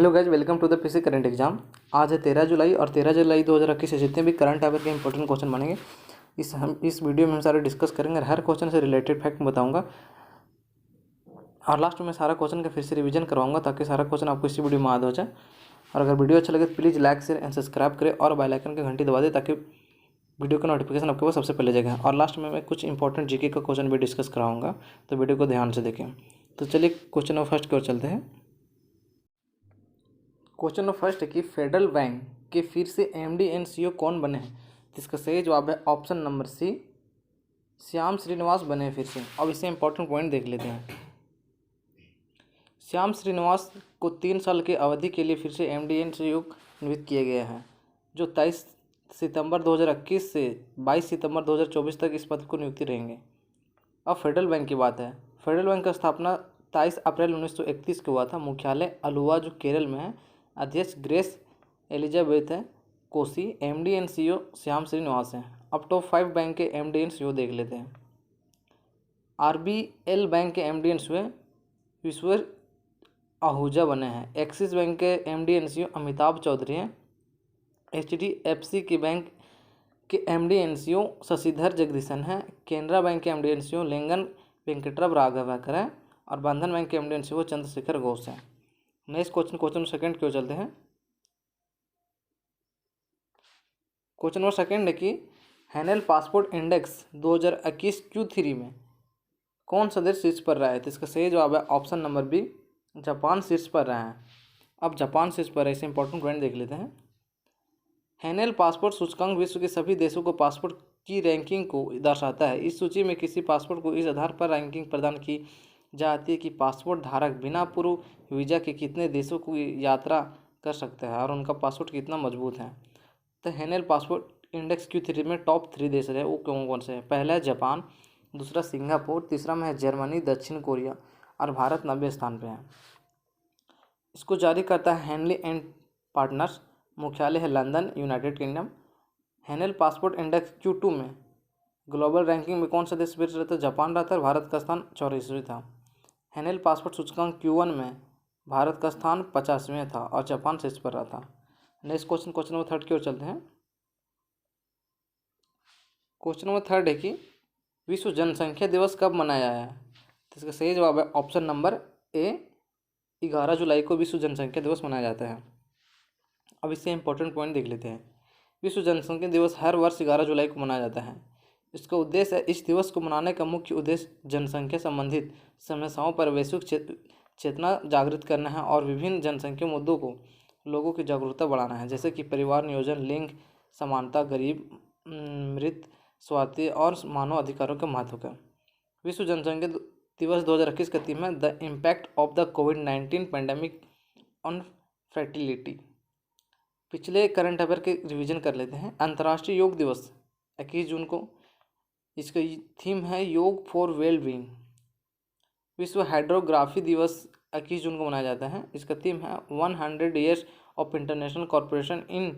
Hello guys, welcome to the PC current exam. आज है 13 जुलाई और 13 जुलाई 2021 से जितने भी करंट अफेयर के इंपॉर्टेंट क्वेश्चन बनेंगे इस वीडियो में हम सारे डिस्कस करेंगे। हर क्वेश्चन से रिलेटेड फैक्ट बताऊंगा और लास्ट में सारा क्वेश्चन का फिर से रिवीजन करवाऊंगा ताकि सारा क्वेश्चन आपको इसी वीडियो में याद हो जाए। और अगर वीडियो अच्छा लगे तो please like share and subscribe करें और बेल आइकन की घंटी दबा दें ताकि वीडियो का नोटिफिकेशन आपके पास सबसे पहले जाएगा। और लास्ट में मैं कुछ इंपॉर्टेंट जीके का क्वेश्चन भी डिस्कस कराऊंगा, तो वीडियो को ध्यान से देखें। तो चलिए क्वेश्चन नंबर फर्स्ट की ओर चलते हैं। क्वेश्चन नंबर फर्स्ट है कि फेडरल बैंक के फिर से एमडी एंड सीईओ कौन बने हैं? तो इसका सही जवाब है option number C, Shyam Srinivas बने हैं फिर से। अब इससे इंपॉर्टेंट पॉइंट देख लेते हैं। श्याम श्रीनिवास को 3 साल की अवधि के लिए फिर से एमडी एंड सीईओ नियुक्त किया गया है, जो 23 सितंबर 2021 से 22 सितंबर 2024 तक इस पद को नियुक्ति रहेंगे। अब फेडरल बैंक की बात है। फेडरल बैंक का स्थापना 23 अप्रैल 1931 को हुआ था। मुख्यालय अलुवा जो केरल में है। अध्यक्ष ग्रेस एलिजाबेथ है। Kosi. MD and CEO Shyam Srinivas हैं। अब टॉप 5 बैंक के एमडी एंड सीईओ देख लेते हैं। आरबीएल बैंक के MD and CEO Vishwar Ahuja बने हैं। एक्सिस बैंक के MD and CEO Amitabh Chaudhry हैं। एचडीएफसी के बैंक के MD and CEO Sashidhar Jagdishan हैं। केनरा बैंक के MD and CEO Lingan Venkataram Raghavekar हैं। और बंधन बैंक के MD and CEO Chandrashekhar Ghosh हैं। नेक्स्ट क्वेश्चन सेकंड क्यों चलते हैं। क्वेश्चन नंबर सेकंड है कि हैनेल पासपोर्ट इंडेक्स 2021 Q3 में कौन सा देश शीर्ष पर रहा है? तो इसका सही जवाब है ऑप्शन नंबर बी, जापान शीर्ष पर रहा है। अब जापान शीर्ष पर है, इसे इंपॉर्टेंट पॉइंट देख लेते हैं। हैनेल पासपोर्ट सूचकांक विश्व के सभी देशों को पासपोर्ट की रैंकिंग को दर्शाता है। इस सूची में किसी पासपोर्ट को इस आधार पर रैंकिंग प्रदान की जाती है कि पासपोर्ट धारक बिना पूर्व वीज़ा के कितने देशों की यात्रा कर सकते हैं और उनका पासपोर्ट कितना मजबूत है। तो हैनेल पासपोर्ट इंडेक्स Q3 में टॉप 3 देश है, वो कौन कौन से हैं? पहला है जापान, दूसरा सिंगापुर, तीसरा में है जर्मनी, दक्षिण कोरिया और भारत 90वें स्थान पे है। इसको जारी करता है हैनली एंड पार्टनर्स। मुख्यालय है London, United Kingdom. Henley passport index Q2 में ग्लोबल रैंकिंग में कौन सा देश शीर्ष रहता है? जापान रहता है। भारत का स्थान 84वें था। हैनेल पासपोर्ट सूचकांक Q1 में भारत का स्थान 50वें था और जापान शीर्ष पर रहा था। नेक्स्ट क्वेश्चन नंबर थर्ड की ओर चलते हैं। क्वेश्चन नंबर थर्ड है कि विश्व जनसंख्या दिवस कब मनाया है? तो इसका सही जवाब है ऑप्शन नंबर ए, 11 जुलाई को विश्व जनसंख्या दिवस मनाया जाता है। अब इससे इंपॉर्टेंट पॉइंट देख लेते हैं। विश्व जनसंख्या दिवस हर वर्ष 11 जुलाई को मनाया जाता है। इसका उद्देश्य है, इस दिवस को मनाने का मुख्य उद्देश्य जनसंख्या संबंधित समस्याओं पर वैश्विक चेतना जागृत करना है और विभिन्न जनसंख्या मुद्दों को लोगों की जागरूकता बढ़ाना है, जैसे कि परिवार नियोजन, लिंग समानता, गरीब, मृत, स्वास्थ्य और मानव अधिकारों के महत्व का। विश्व जनसंख्या दिवस 2021 का थीम है the impact of the covid pandemic on fertility. पिछले करंट अफेयर के रिवीजन कर लेते हैं। अंतर्राष्ट्रीय योग दिवस 21 जून को, इसका थीम है योग फॉर वेल बीइंग। विश्व हाइड्रोग्राफी दिवस 21 जून को मनाया जाता है। इसका थीम है 100 years of international corporation in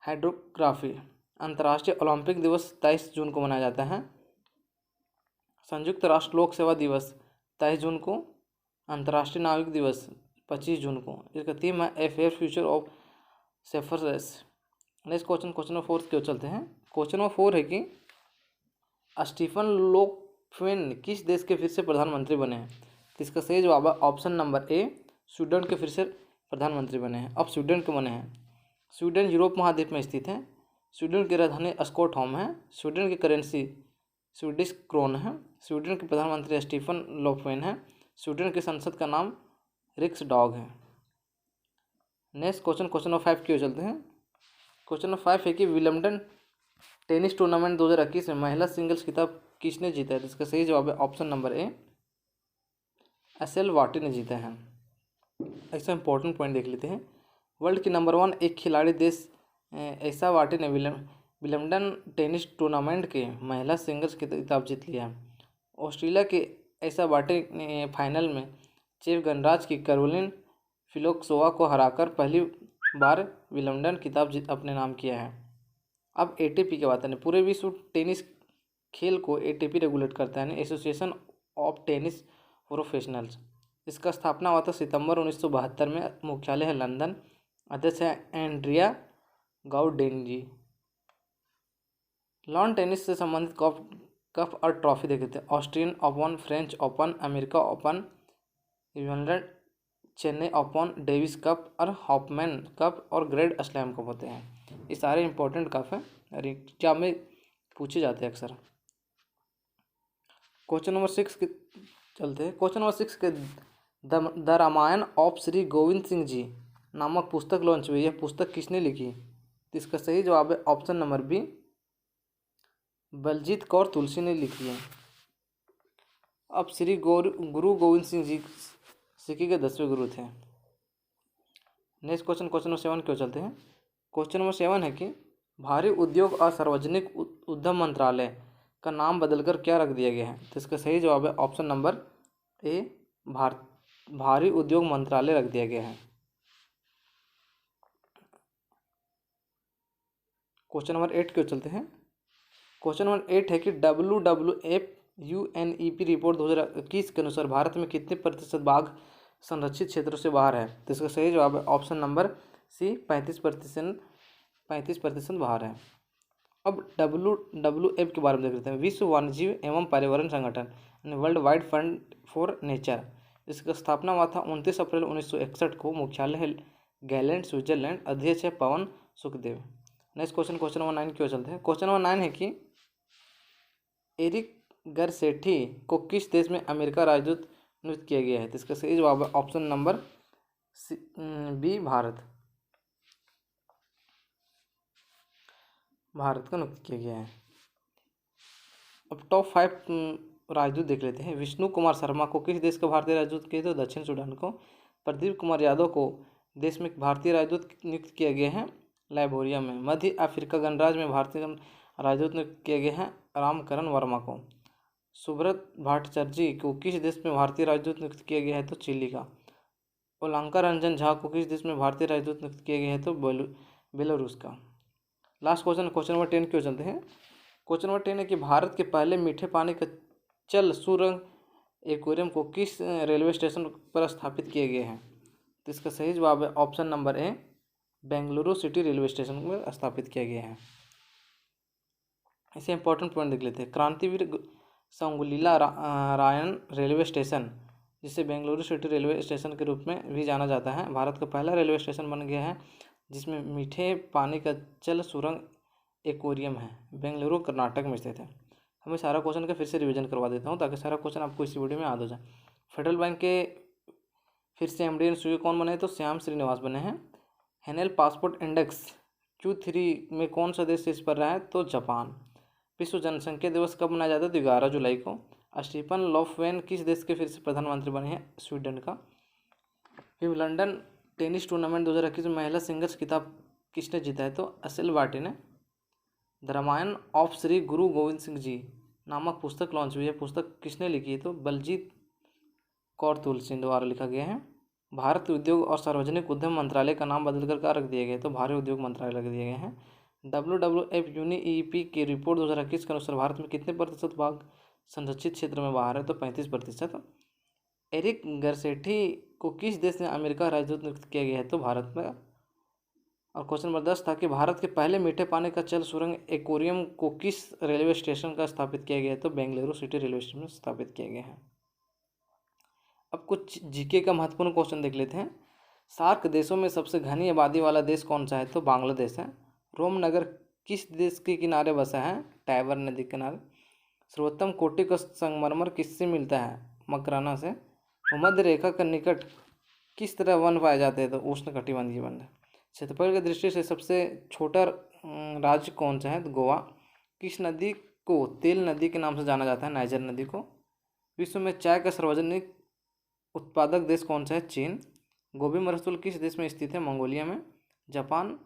hydrography. अंतर्राष्ट्रीय ओलंपिक दिवस 23 जून को मनाया जाता है। संयुक्त राष्ट्र लोक सेवा दिवस 23 जून को। अंतर्राष्ट्रीय नाविक दिवस 25 जून को। इसका थीम है a fair future of seafarers. Next question number 4 की ओर चलते हैं। क्वेश्चन नंबर 4 है कि स्टीफन लोफवेन किस देश के फिर से प्रधानमंत्री बने हैं? तो इसका सही जवाब है ऑप्शन नंबर ए, स्वीडन के फिर से प्रधानमंत्री बने हैं। अब स्वीडन के बने हैं। स्वीडन यूरोप महाद्वीप में स्थित है। स्वीडन की राजधानी स्टॉकहोम है। स्वीडन की करेंसी स्वीडिश क्रोन है। स्वीडन के प्रधानमंत्री स्टीफन लोफवेन है। स्वीडन की संसद का नाम रिक्सडॉग है। नेक्स्ट क्वेश्चन नंबर 5 की ओर चलते हैं। क्वेश्चन नंबर 5 है कि विंबलडन टेनिस टूर्नामेंट 2021 में महिला सिंगल्स खिताब किसने जीता है? इसका सही जवाब है ऑप्शन नंबर ए, एशेल वार्टी ने जीता है। ऐसा इंपॉर्टेंट पॉइंट देख लेते हैं। वर्ल्ड की नंबर 1 एक खिलाड़ी देश एशा वार्टी ने विंबलडन टेनिस टूर्नामेंट के महिला सिंगल्स खिताब जीत लिया है। ऑस्ट्रेलिया के एशा वार्टी ने फाइनल में चेक गणराज्य की कैरोलिन फिलोक्सोवा को हराकर पहली बार विंबलडन खिताब अपने नाम किया है। अब एटीपी की बात है। पूरे विश्व टेनिस खेल को एटीपी रेगुलेट करता है, एसोसिएशन ऑफ टेनिस प्रोफेशनल्स। इसका स्थापना हुआ था सितंबर 1972 में। मुख्यालय है लंदन। अध्यक्ष है एंड्रिया गाउडेंजी। लॉन टेनिस से संबंधित कप और ट्रॉफी देखे थे। Austrian open, French open, America open, Wimbledon, Chennai open, Davis cup और हॉफमैन कप और ग्रैंड स्लैम कप होते हैं। ये सारे इंपॉर्टेंट कप हैं और एग्जाम में पूछे जाते हैं अक्सर। क्वेश्चन नंबर 6 के चलते हैं। क्वेश्चन नंबर 6 के द रामायण ऑफ श्री गोविंद सिंह जी नामक पुस्तक लॉन्च हुई। यह पुस्तक किसने लिखी? तो इसका सही जवाब है option number B, Baljit Kaur Tulsi ने लिखी है। अब श्री गुरु गोविंद सिंह जी सिक्की के 10वें गुरु थे। नेक्स्ट क्वेश्चन नंबर 7 क्यों चलते हैं। क्वेश्चन नंबर 7 है कि भारी उद्योग और सार्वजनिक उद्यम मंत्रालय का नाम बदलकर क्या रख दिया गया है? तो इसका सही जवाब है ऑप्शन नंबर ए, भारी उद्योग मंत्रालय रख दिया गया है। क्वेश्चन नंबर 8 क्यों चलते हैं। क्वेश्चन नंबर 8 है कि WWF UNEP रिपोर्ट 2021 के अनुसार भारत में कितने प्रतिशत बाघ संरक्षित क्षेत्रों से बाहर है? तो इसका सही जवाब है ऑप्शन नंबर सी, 35% बाहर है। अब WWF के बारे में देख लेते हैं। विश्व वन्यजीव एवं पर्यावरण संगठन, world wide fund for nature. इसका स्थापना हुआ था 29 अप्रैल 1961 को। मुख्यालय है गैलेंड, स्विट्जरलैंड। अध्यक्ष है पवन सुखदेव। नेक्स्ट क्वेश्चन नंबर 9 क्यों चलते हैं। क्वेश्चन नंबर 9 है कि एरिक गरसेठी को किस देश में अमेरिका राजदूत नियुक्त किया गया है? तो इसका सही जवाब है ऑप्शन नंबर बी, भारत को नियुक्त किया गया है। अब टॉप 5 राजदूत देख लेते हैं। विष्णु कुमार शर्मा को किस देश का भारतीय राजदूत किया? तो दक्षिण सूडान को। प्रदीप कुमार यादव को देश में भारतीय राजदूत नियुक्त किया गया है लाइबेरिया में। मध्य अफ्रीका गणराज्य में भारतीय राजदूत नियुक्त किया गया है रामकरण वर्मा को। सुब्रत भट्टाचार्य को किस देश में भारतीय राजदूत नियुक्त किया गया है? तो चिली का। ओलंका रंजन झा को किस देश में भारतीय राजदूत नियुक्त किया गया है? तो बेलारूस का। लास्ट क्वेश्चन नंबर 10 क्यों चलते हैं। क्वेश्चन नंबर 10 है कि भारत के पहले मीठे पानी का जल सुरंग एक्वेरियम को किस रेलवे स्टेशन पर स्थापित किया गया है? तो इसका सही जवाब है option number A, Bengaluru city railway station पर स्थापित किया गया है। इसे इंपॉर्टेंट पॉइंट देख लेते हैं। क्रांतिवीर संगुलीला रायन रेलवे स्टेशन, जिसे बेंगलुरु सिटी रेलवे स्टेशन के रूप में भी जाना जाता है, भारत का पहला रेलवे स्टेशन बन गया है जिसमें मीठे पानी का जल सुरंग एक्वेरियम है। बेंगलुरु कर्नाटक में स्थित है। हमें सारा क्वेश्चन का फिर से रिवीजन करवा देता हूँ ताकि सारा क्वेश्चन आपको इसी वीडियो में याद हो जाए। फेडरल बैंक के फिर से MD एंड CEO कौन बने? तो श्याम श्रीनिवास बने हैं। हेनेल पासपोर्ट इंडेक्स Q3 में कौन सा देश शीर्ष पर रहा है? तो जापान। विश्व जनसंख्या दिवस कब मनाया जाता है? तो 11 जुलाई को। स्टीफन लोफवेन किस देश के फिर से प्रधानमंत्री बने हैं? स्वीडन का। विंबलडन टेनिस टूर्नामेंट 2021 में महिला सिंगल्स खिताब किसने जीता है? तो असेल बार्टी ने। द रामायण ऑफ श्री गुरु गोविंद सिंह जी नामक पुस्तक लॉन्च हुई है। पुस्तक किसने लिखी है? तो बलजीत कौर तुलसी द्वारा लिखा गया है। भारत उद्योग और सार्वजनिक उद्यम मंत्रालय का नाम बदलकर क्या रख दिया गया है? तो भारी उद्योग मंत्रालय रख दिए गए हैं। WWF UNEP की रिपोर्ट 2021 के अनुसार भारत में कितने प्रतिशत बाघ संरक्षित क्षेत्र में बाहर है? तो 35%। एरिक गरसेठी को किस देश में अमेरिका राजदूत नियुक्त किया गया है? तो भारत में। और क्वेश्चन नंबर 10 था कि भारत के पहले मीठे पानी का जल सुरंग एक्वेरियम को किस रेलवे स्टेशन का स्थापित किया गया है? तो बेंगलुरु सिटी रेलवे स्टेशन में स्थापित किया गया है। अब कुछ जीके का महत्वपूर्ण क्वेश्चन देख लेते हैं। सार्क देशों में सबसे घनी आबादी वाला देश कौन सा है? तो बांग्लादेश है। रोम नगर किस देश के किनारे बसा है? टाइबर नदी के किनारे। सर्वोत्तम कोटि का संगमरमर किससे मिलता है? मकराना से। भूमध्य रेखा के निकट किस तरह वन पाए जाते हैं? तो उष्णकटिबंधीय वन। क्षेत्रफल की दृष्टि से सबसे छोटा राज्य कौन सा है? तो गोवा। किस नदी को तेल नदी के नाम से जाना जाता है? नाइजर नदी को। विश्व में चाय का सार्वजनिक उत्पादक देश कौन सा है? चीन। गोबी मरुस्थल किस देश में स्थित है? मंगोलिया में। जापान।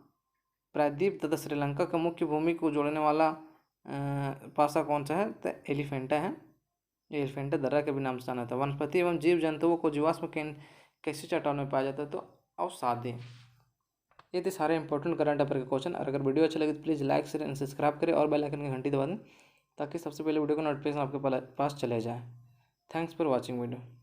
प्रायद्वीप तथा श्रीलंका का मुख्य भूमि को जोड़ने वाला पासा कौन सा है? तो एलिफेंटा है। ये एलिफेंटा दर्रा के भी नाम से जाना था। वनस्पति एवं जीव जंतुओं को जीवाश्म कैसे चट्टानों में पाया जाता है? तो अवसादी। ये थे सारे इंपॉर्टेंट करंट अफेयर के क्वेश्चन। और अगर वीडियो अच्छा लगे तो please like share and subscribe करें और बेल आइकन की घंटी दबा दें ताकि सबसे पहले वीडियो का नोटिफिकेशन आपके पास चले जाए। Thanks for watching video.